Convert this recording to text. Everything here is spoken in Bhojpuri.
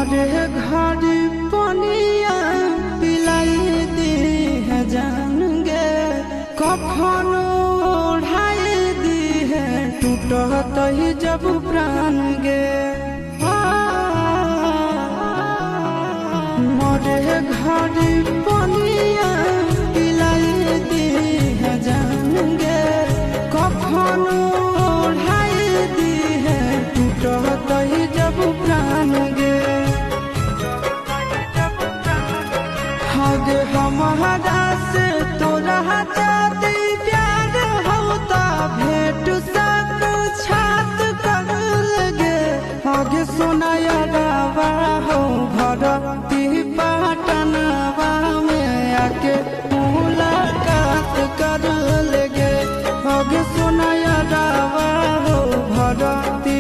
मोरे घर पनिया पिलाई दी है जान गे कखन ओढ़ाई दी है टूटत ही जब प्राण गे मोरे घर पनिया पिलाई दी है जान गे कखन ओढ़ाई दी है टूटत ही जब प्राण गे हगे हमारा से तोरा जाती प्यार होता भेंट सक छात कर लगे हगे सुनाया रावा हो भरती पाटनवा में आके मुलाकात कर लगे हगे सुनाया रावा हो भरती